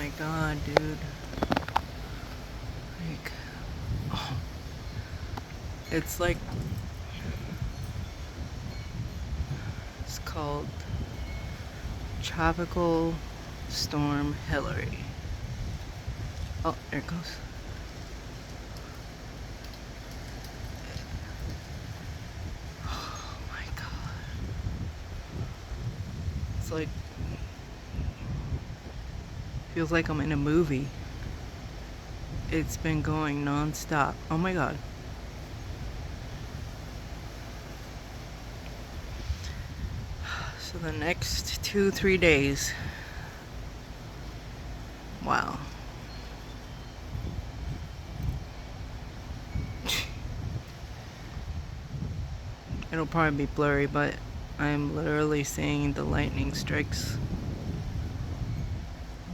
my god, dude. Like, oh, it's like, it's called Tropical Storm Hilary. Oh, there it goes. Oh my god. It's like, feels like I'm in a movie. It's been going non-stop. Oh my god. So the next 2-3 days. Wow. It'll probably be blurry, but I'm literally seeing the lightning strikes.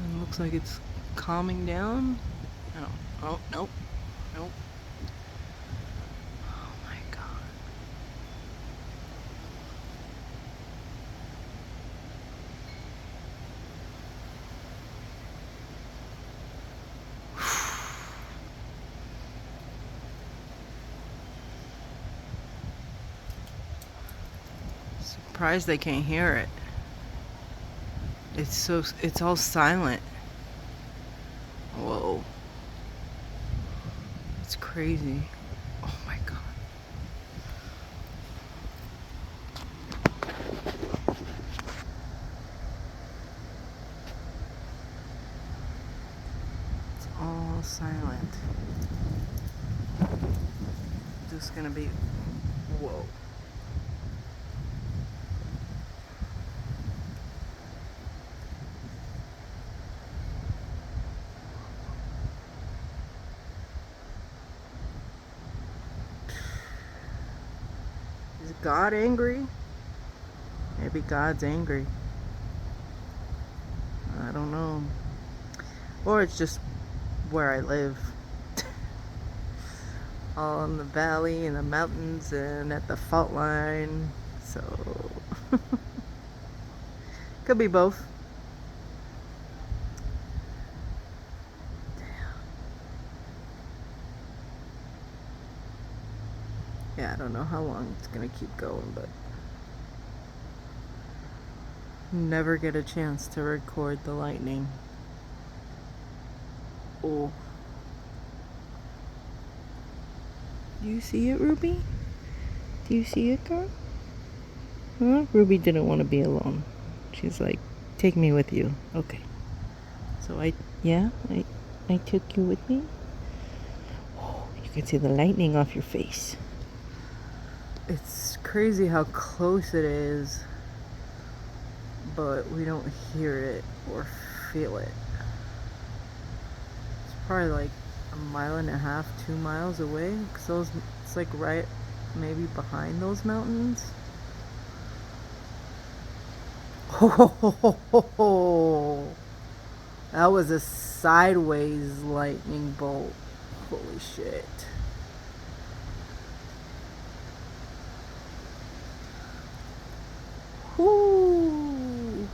It looks like it's calming down. Oh, nope. Nope. Oh my god. Surprised they can't hear it. It's all silent. Whoa. It's crazy. Oh my god. It's all silent. Just gonna be, whoa. Is God angry? Maybe God's angry. I don't know. Or it's just where I live. All in the valley and the mountains and at the fault line. So could be both. Damn. Yeah, I don't know how long it's gonna keep going, but never get a chance to record the lightning. Oh. Do you see it, Ruby? Do you see it, girl? Huh? Ruby didn't want to be alone. She's like, take me with you. Okay. So I took you with me. Oh, you can see the lightning off your face. It's crazy how close it is, but we don't hear it or feel it. It's probably like 1.5 miles, 2 miles away. Cause it's like right maybe behind those mountains. Oh, that was a sideways lightning bolt. Holy shit. Whoo.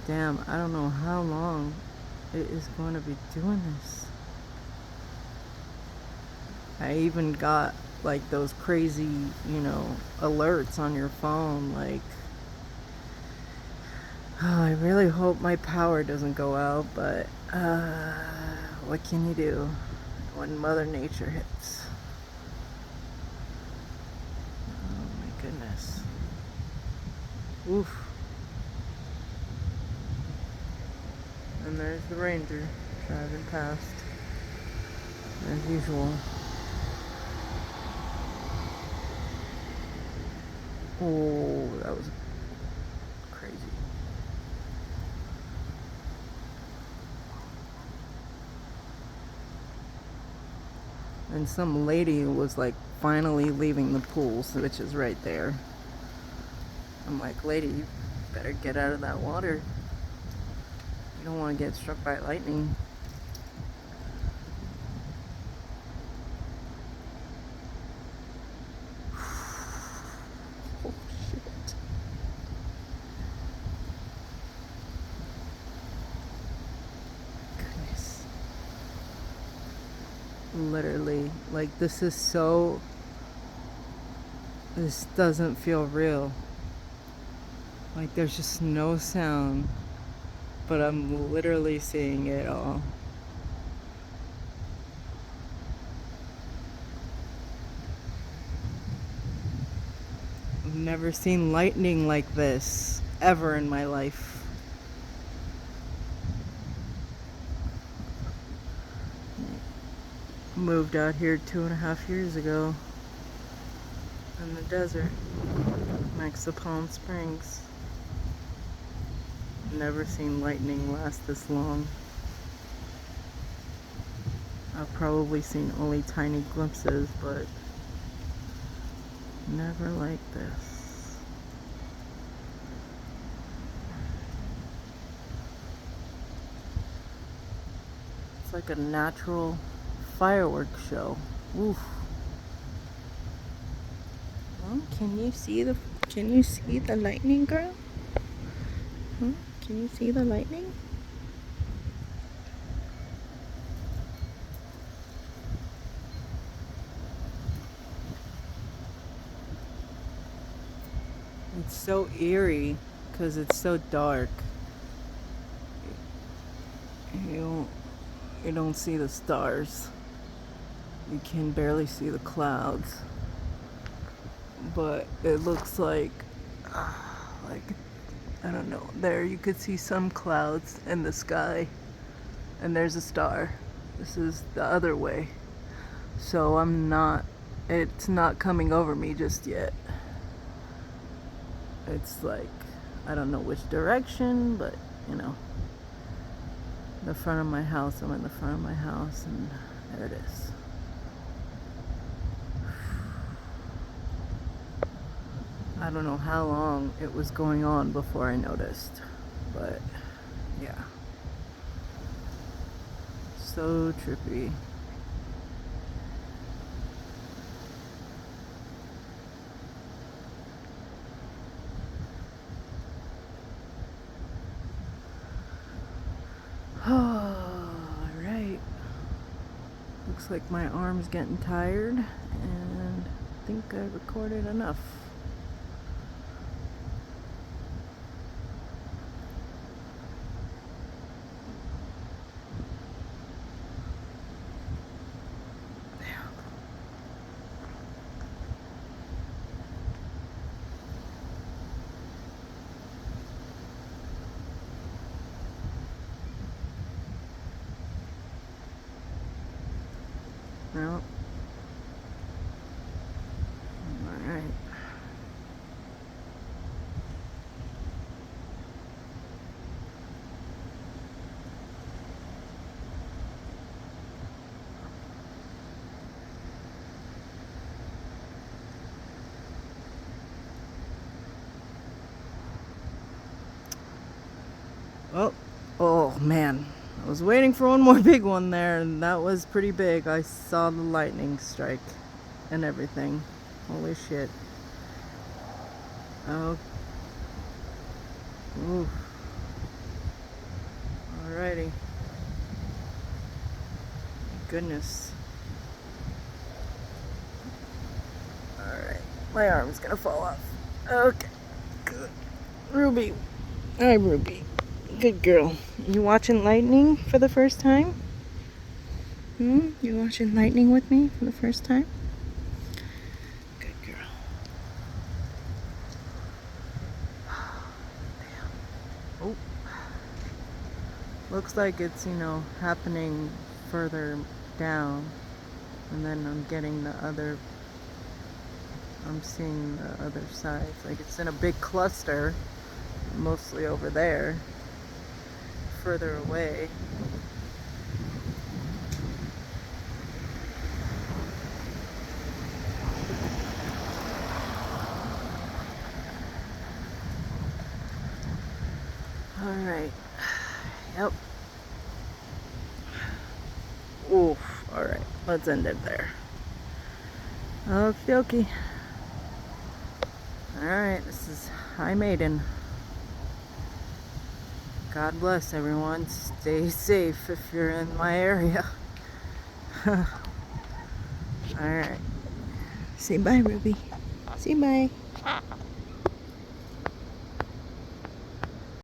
Damn, I don't know how long it is going to be doing this. I even got like those crazy, alerts on your phone, like, oh, I really hope my power doesn't go out, but what can you do when Mother Nature hits? Oh my goodness. Oof. And there's the ranger driving past, as usual. Oh, that was crazy. And some lady was like finally leaving the pool, which is right there. I'm like, lady, you better get out of that water. You don't want to get struck by lightning. Oh shit. Literally, like, this is so, this doesn't feel real. Like, there's just no sound, but I'm literally seeing it all. I've never seen lightning like this ever in my life. Moved out here 2.5 years ago in the desert next to Palm Springs. Never seen lightning last this long. I've probably seen only tiny glimpses, but never like this. It's like a natural fireworks show. Oof. Well, can you see the lightning, girl? Huh? Can you see the lightning? It's so eerie because it's so dark. You don't see the stars. You can barely see the clouds. But it looks like I don't know. There you could see some clouds in the sky, and there's a star. This is the other way. So it's not coming over me just yet. It's like, I don't know which direction, but you know, the front of my house. I'm in the front of my house, and there it is. I don't know how long it was going on before I noticed, but yeah. So trippy. Alright. Looks like my arm's getting tired, and I think I recorded enough. Well, alright. Oh man, I was waiting for one more big one there, and that was pretty big. I saw the lightning strike and everything. Holy shit. Oh. Ooh. Alrighty. Goodness. Alright. My arm's gonna fall off. Okay. Good. Ruby. Hi, Ruby. Good girl. You watching lightning for the first time? You watching lightning with me for the first time? Good girl. Oh. Looks like it's, happening further down. And then I'm seeing the other side. It's like it's in a big cluster, mostly over there, further away. Alright. Yep. Oof. Alright. Let's end it there. Okie dokie. Alright. This is High Maiden. God bless everyone. Stay safe if you're in my area. Alright. Say bye, Ruby. Say bye.